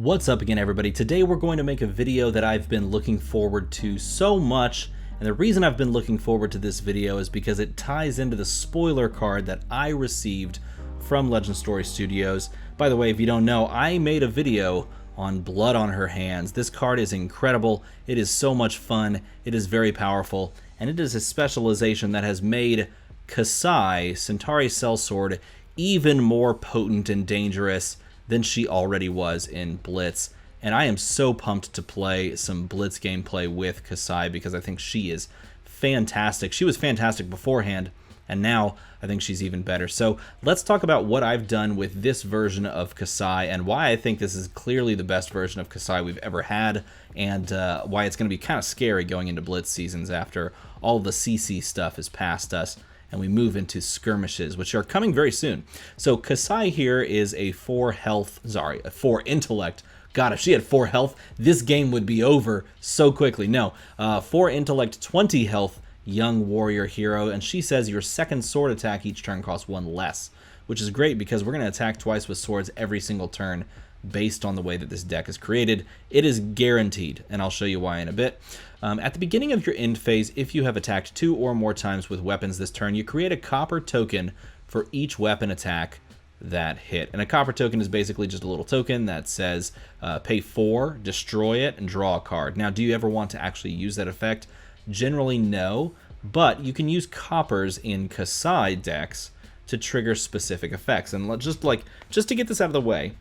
What's up again, everybody? Today we're going to make a video that I've been looking forward to so much, and the reason I've been looking forward to this video is because it ties into the spoiler card that I received from Legend Story Studios. By the way, if you don't know, I made a video on Blood on Her Hands. This card is incredible, it is so much fun, it is very powerful, and it is a specialization that has made Kassai, Centauri Sellsword, even more potent and dangerous than she already was in Blitz. And I am so pumped to play some Blitz gameplay with Kassai because I think she is fantastic. She was fantastic beforehand, and now I think she's even better. So let's talk about what I've done with this version of Kassai and why I think this is clearly the best version of Kassai we've ever had, and why it's going to be kind of scary going into Blitz seasons after all the CC stuff is past us and we move into skirmishes, which are coming very soon. So Kassai here is a 4 intellect. God, if she had 4 health, this game would be over so quickly. No, 4 intellect, 20 health, young warrior hero, and she says your second sword attack each turn costs 1 less, which is great because we're going to attack twice with swords every single turn based on the way that this deck is created. It is guaranteed, and I'll show you why in a bit. At the beginning of your end phase, if you have attacked 2 or more times with weapons this turn, you create a copper token for each weapon attack that hit. And a copper token is basically just a little token that says pay 4, destroy it, and draw a card. Now, do you ever want to actually use that effect? Generally, no, but you can use coppers in Kassai decks to trigger specific effects. And just to get this out of the way,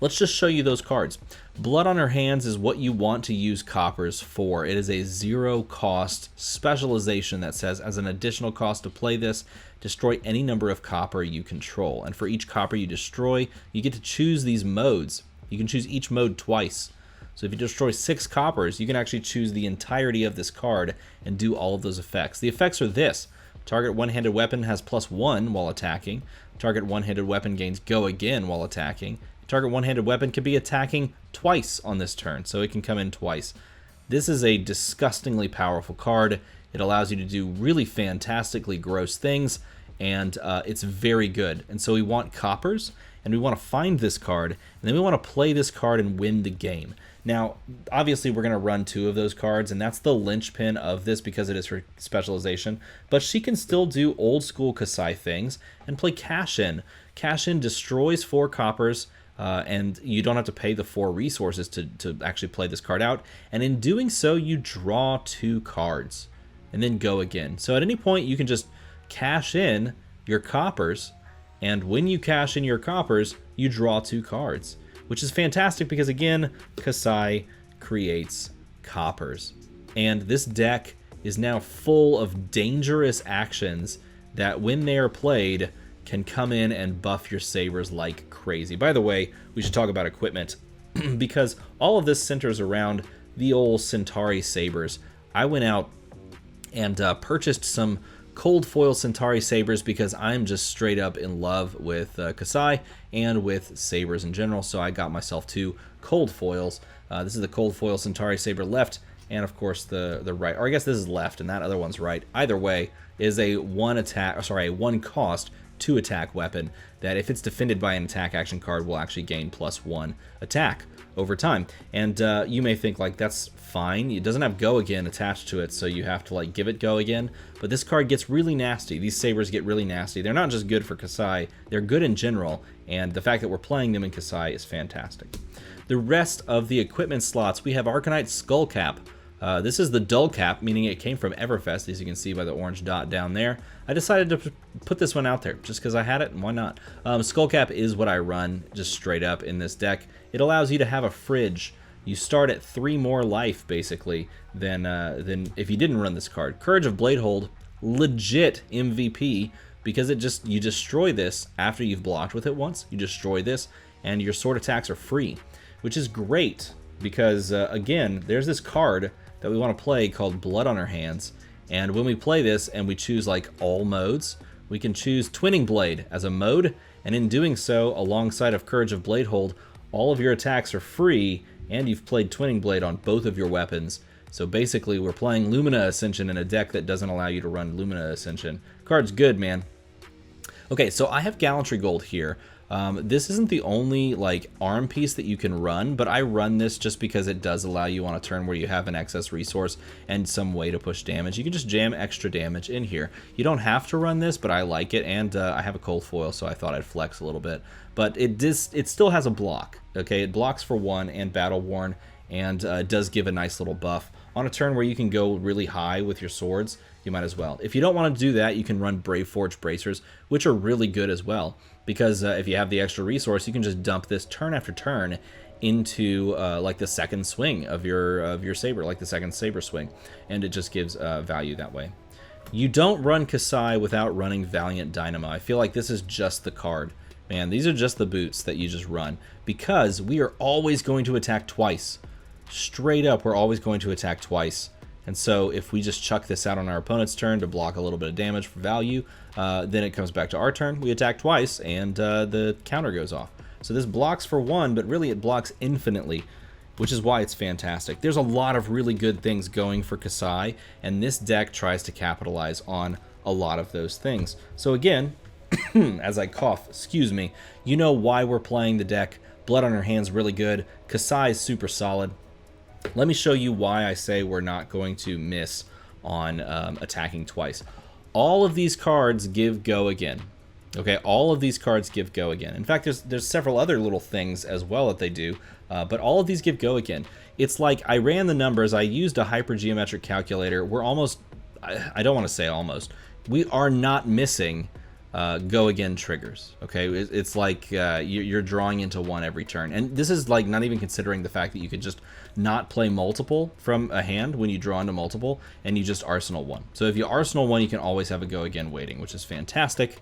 let's just show you those cards. Blood on Her Hands is what you want to use coppers for. It is a 0 cost specialization that says, as an additional cost to play this, destroy any number of copper you control. And for each copper you destroy, you get to choose these modes. You can choose each mode twice. So if you destroy 6 coppers, you can actually choose the entirety of this card and do all of those effects. The effects are this. Target one-handed weapon has +1 while attacking. Target one-handed weapon gains go again while attacking. Target one-handed weapon can be attacking twice on this turn, so it can come in twice. This is a disgustingly powerful card. It allows you to do really fantastically gross things, and it's very good. And so we want coppers, and we want to find this card, and then we want to play this card and win the game. Now, obviously, we're going to run 2 of those cards, and that's the linchpin of this because it is her specialization. But she can still do old-school Kassai things and play Cash-In. Cash-In destroys 4 coppers, and you don't have to pay the 4 resources to actually play this card out. And in doing so, you draw 2 cards and then go again. So at any point, you can just cash in your coppers, and when you cash in your coppers, you draw 2 cards, which is fantastic because, again, Kassai creates coppers. And this deck is now full of dangerous actions that, when they are played, can come in and buff your sabers like crazy. By the way, we should talk about equipment because all of this centers around the old Centauri sabers. I went out and purchased some cold foil Centauri sabers because I'm just straight up in love with Kassai and with sabers in general, so I got myself 2 cold foils. This is the cold foil Centauri saber left, and of course the right, or I guess this is left and that other one's right. Either way, is a 1 cost 2 attack weapon that, if it's defended by an attack action card, will actually gain +1 attack over time. And you may think, like, that's fine. It doesn't have go again attached to it, so you have to, like, give it go again. But this card gets really nasty. These sabers get really nasty. They're not just good for Kassai, they're good in general, and the fact that we're playing them in Kassai is fantastic. The rest of the equipment slots, we have Arcanite Skullcap. This is the dull cap, meaning it came from Everfest, as you can see by the orange dot down there. I decided to put this one out there just because I had it, and why not? Skullcap is what I run just straight up in this deck. It allows you to have a fridge. You start at 3 more life, basically, than if you didn't run this card. Courage of Bladehold, legit MVP, because you destroy this after you've blocked with it once. You destroy this, and your sword attacks are free, which is great because, again, there's this card that we want to play called Blood on Her Hands, and when we play this and we choose like all modes, we can choose Twinning Blade as a mode, and in doing so, alongside of Courage of Bladehold, all of your attacks are free, and you've played Twinning Blade on both of your weapons. So basically, we're playing Lumina Ascension in a deck that doesn't allow you to run Lumina Ascension. Card's good, man. Okay, so I have Gallantry Gold here. This isn't the only like arm piece that you can run, but I run this just because it does allow you on a turn where you have an excess resource and some way to push damage. You can just jam extra damage in here. You don't have to run this, but I like it, and I have a cold foil, so I thought I'd flex a little bit. But it still has a block. Okay, it blocks for 1 and battle worn, and does give a nice little buff. On a turn where you can go really high with your swords, you might as well. If you don't want to do that, you can run Brave Forge Bracers, which are really good as well, because if you have the extra resource, you can just dump this turn after turn into like the second swing of your saber, like the second saber swing, and it just gives value that way. You don't run Kassai without running Valiant Dynamo. I feel like this is just the card. Man, these are just the boots that you just run, because we are always going to attack twice. Straight up, we're always going to attack twice. And so if we just chuck this out on our opponent's turn to block a little bit of damage for value, then it comes back to our turn, we attack twice, and the counter goes off. So this blocks for 1, but really it blocks infinitely, which is why it's fantastic. There's a lot of really good things going for Kassai, and this deck tries to capitalize on a lot of those things. So again, as I cough, excuse me, you know why we're playing the deck. Blood on Her Hands really good. Kassai is super solid. Let me show you why I say we're not going to miss on attacking twice. All of these cards give go again. Okay, all of these cards give go again. In fact, there's several other little things as well that they do, but all of these give go again. It's like I ran the numbers, I used a hypergeometric calculator. We're almost, I don't want to say almost, we are not missing go again triggers. Okay, it's like you're drawing into 1 every turn, and this is like not even considering the fact that you could just not play multiple from a hand when you draw into multiple, and you just arsenal 1. So if you arsenal 1, you can always have a go again waiting, which is fantastic.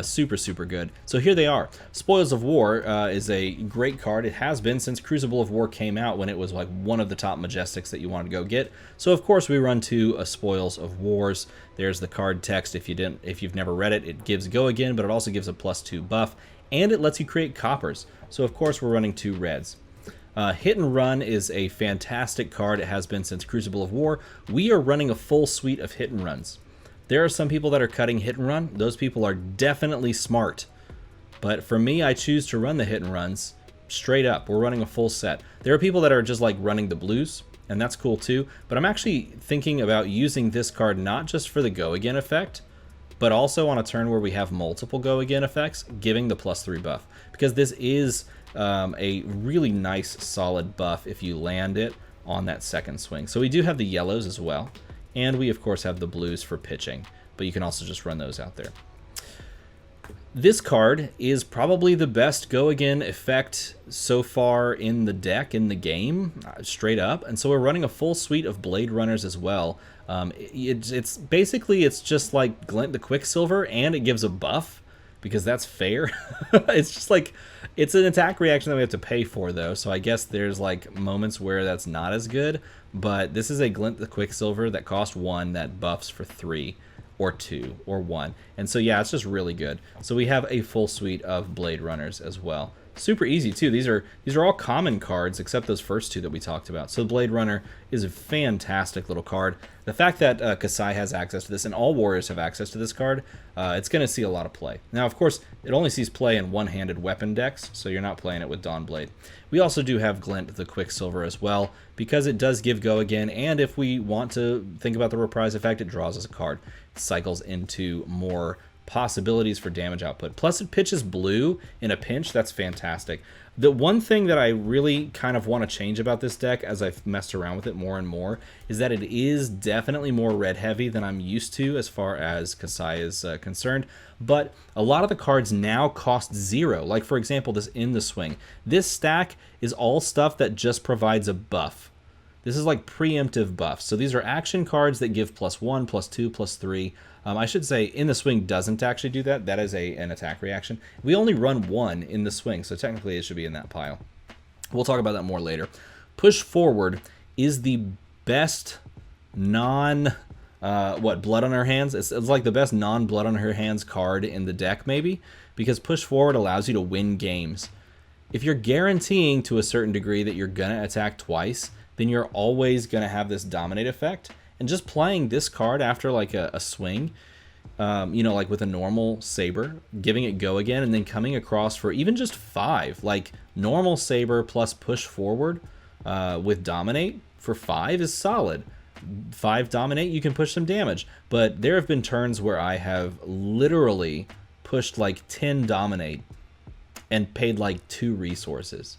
Super good. So here they are. Spoils of War is a great card. It has been since Crucible of War came out, when it was like one of the top Majestics that you wanted to go get. So of course we run 2 Spoils of Wars. There's the card text. If you've never read it, it gives go again, but it also gives a +2 buff, and it lets you create coppers. So of course we're running 2 reds. Hit and Run is a fantastic card. It has been since Crucible of War. We are running a full suite of hit and runs. There are some people that are cutting hit and run. Those people are definitely smart. But for me, I choose to run the hit and runs straight up. We're running a full set. There are people that are just like running the blues, and that's cool too. But I'm actually thinking about using this card not just for the go again effect, but also on a turn where we have multiple go again effects, giving the +3 buff. Because this is a really nice solid buff if you land it on that second swing. So we do have the yellows as well. And we, of course, have the blues for pitching, but you can also just run those out there. This card is probably the best go again effect so far in the deck, in the game, straight up. And so we're running a full suite of Blade Runners as well. It's basically, it's just like Glint the Quicksilver, and it gives a buff, because that's fair. It's just like, it's an attack reaction that we have to pay for, though, so I guess there's like moments where that's not as good. But this is a Glint the Quicksilver that costs 1 that buffs for 3 or 2 or 1. And so yeah, it's just really good. So we have a full suite of Blade Runners as well. Super easy too. These are all common cards except those first 2 that we talked about. So Blade Runner is a fantastic little card. The fact that Kassai has access to this, and all warriors have access to this card, it's going to see a lot of play. Now, of course, it only sees play in one-handed weapon decks, so you're not playing it with Dawnblade. We also do have Glint the Quicksilver as well, because it does give go again, and if we want to think about the reprise effect, it draws us a card. It cycles into more possibilities for damage output. Plus it pitches blue in a pinch. That's fantastic. The one thing that I really kind of want to change about this deck as I've messed around with it more and more is that it is definitely more red heavy than I'm used to as far as Kassai is concerned, but a lot of the cards now cost 0. Like for example, this In the Swing. This stack is all stuff that just provides a buff. This is like preemptive buffs. So these are action cards that give +1, +2, +3. I should say In the Swing doesn't actually do that. That is an attack reaction. We only run 1 In the Swing, so technically it should be in that pile. We'll talk about that more later. Push Forward is the best Blood on Her Hands? It's like the best non-Blood on Her Hands card in the deck, maybe, because Push Forward allows you to win games. If you're guaranteeing to a certain degree that you're going to attack twice, then you're always going to have this dominate effect. And just playing this card after like a swing, you know, like with a normal saber, giving it go again, and then coming across for even just 5, like normal saber plus push forward with dominate for 5 is solid. 5 dominate, you can push some damage, but there have been turns where I have literally pushed like 10 dominate and paid like 2 resources.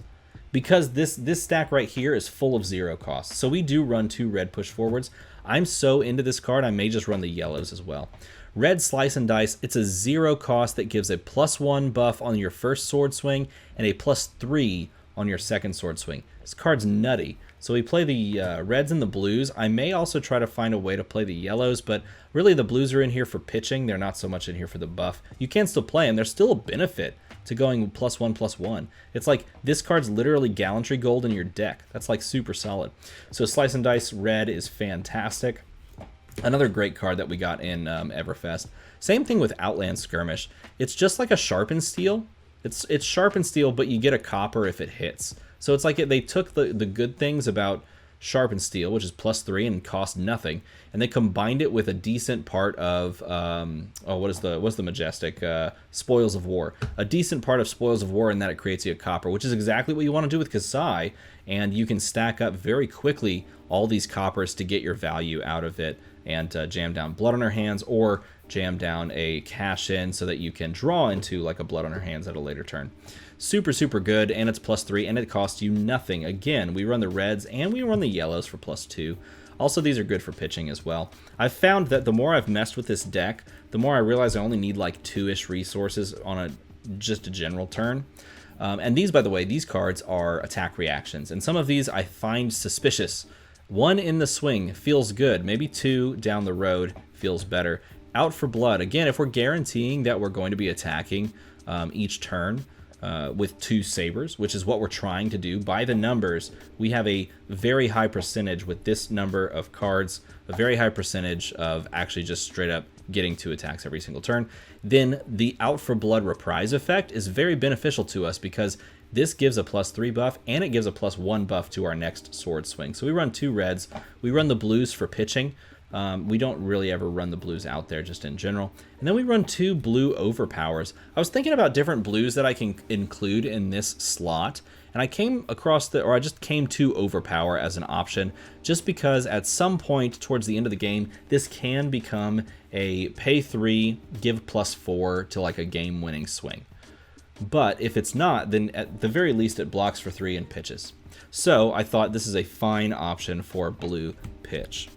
Because this stack right here is full of 0 costs. So we do run 2 red push forwards. I'm so into this card, I may just run the yellows as well. Red Slice and Dice, it's a 0 cost that gives a +1 buff on your first sword swing and a +3 on your second sword swing. This card's nutty. So we play the reds and the blues. I may also try to find a way to play the yellows, but really the blues are in here for pitching. They're not so much in here for the buff. You can still play them. There's still a benefit to going +1/+1. It's like this card's literally gallantry gold in your deck. That's like super solid. So Slice and Dice red is fantastic. Another great card that we got in Everfest. Same thing with Outland Skirmish. It's just like a Sharpened Steel. It's Sharpened Steel, but you get a copper if it hits. So it's like they took the good things about Sharpened Steel, which is +3 and cost nothing, and they combined it with a decent part of what's the majestic Spoils of War, a decent part of Spoils of War, in that it creates you a copper, which is exactly what you want to do with Kassai, and you can stack up very quickly all these coppers to get your value out of it and jam down Blood on Her Hands, or jam down a cash in so that you can draw into like a Blood on Her Hands at a later turn. Super, super good, and it's +3, and it costs you nothing. Again, we run the reds and we run the yellows for +2. Also, these are good for pitching as well. I've found that the more I've messed with this deck, the more I realize I only need like 2-ish resources on just a general turn. And these, by the way, these cards are attack reactions, and some of these I find suspicious. 1 in the swing feels good, maybe 2 down the road feels better. Out for blood, again, if we're guaranteeing that we're going to be attacking each turn, with 2 sabers, which is what we're trying to do. By the numbers, we have a very high percentage with this number of cards, a very high percentage of actually just straight up getting 2 attacks every single turn. Then the Out for Blood reprise effect is very beneficial to us because this gives a +3 buff and it gives a +1 buff to our next sword swing. So we run 2 reds, we run the blues for pitching. We don't really ever run the blues out there just in general. And then we run 2 blue overpowers. I was thinking about different blues that I can include in this slot, and I came across I just came to overpower as an option, just because at some point towards the end of the game, this can become a pay 3, give +4 to like a game-winning swing. But if it's not, then at the very least it blocks for 3 and pitches. So I thought this is a fine option for blue pitch.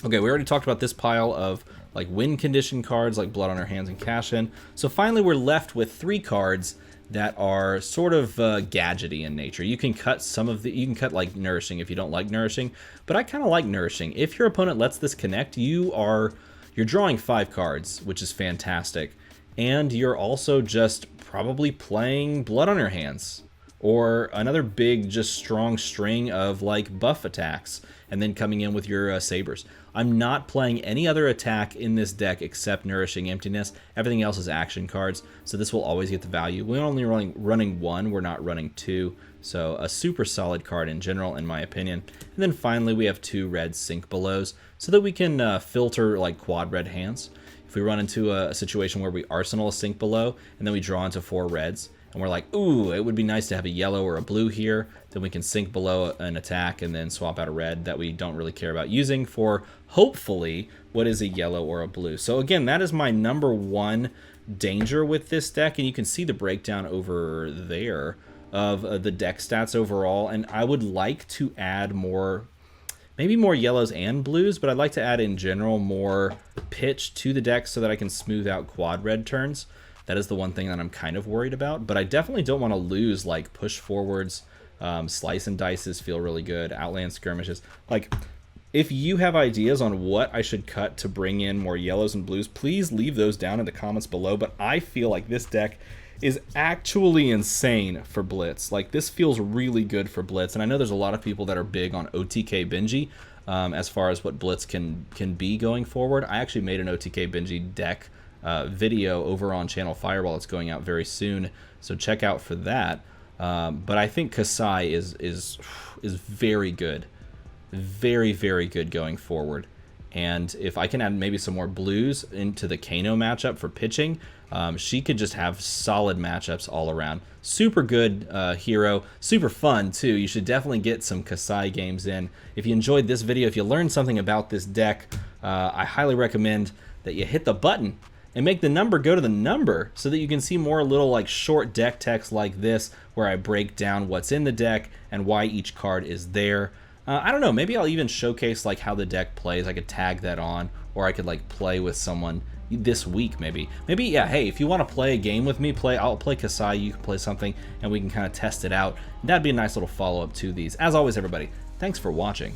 Okay, we already talked about this pile of like win condition cards like Blood on Her Hands and Cash In. So finally we're left with 3 cards that are sort of gadgety in nature. You can cut you can cut like Nourishing if you don't like Nourishing, but I kind of like Nourishing. If your opponent lets this connect, you're drawing 5 cards, which is fantastic. And you're also just probably playing Blood on Her Hands, or another big, just strong string of like buff attacks, and then coming in with your sabers. I'm not playing any other attack in this deck except Nourishing Emptiness. Everything else is action cards, so this will always get the value. We're only running 1, we're not running 2, so a super solid card in general, in my opinion. And then finally, we have 2 red Sink Belows, so that we can filter like quad red hands. If we run into a situation where we arsenal a Sink Below, and then we draw into 4 reds, and we're like, ooh, it would be nice to have a yellow or a blue here, then we can Sink Below an attack and then swap out a red that we don't really care about using for, hopefully, what is a yellow or a blue. So again, that is my number 1 danger with this deck, and you can see the breakdown over there of the deck stats overall, and I would like to add more, maybe more yellows and blues, but I'd like to add in general more pitch to the deck so that I can smooth out quad red turns. That is the one thing that I'm kind of worried about, but I definitely don't want to lose like push forwards. Slice and Dices feel really good. Outland Skirmishes. Like, if you have ideas on what I should cut to bring in more yellows and blues, please leave those down in the comments below. But I feel like this deck is actually insane for Blitz. Like, this feels really good for Blitz, and I know there's a lot of people that are big on OTK Benji as far as what Blitz can be going forward. I actually made an OTK Benji deck video over on Channel Fireball. It's going out very soon, so check out for that. But I think Kassai is very good, very, very good going forward. And if I can add maybe some more blues into the Kano matchup for pitching, she could just have solid matchups all around. Super good hero, super fun too. You should definitely get some Kassai games in. If you enjoyed this video, if you learned something about this deck, I highly recommend that you hit the button and make the number go to the number so that you can see more little like short deck text like this where I break down what's in the deck and why each card is there. I don't know, maybe I'll even showcase like how the deck plays. I could tag that on, or I could like play with someone this week maybe. Maybe, yeah, hey, if you want to play a game with me, I'll play Kassai, you can play something, and we can kind of test it out. That'd be a nice little follow-up to these. As always, everybody, thanks for watching.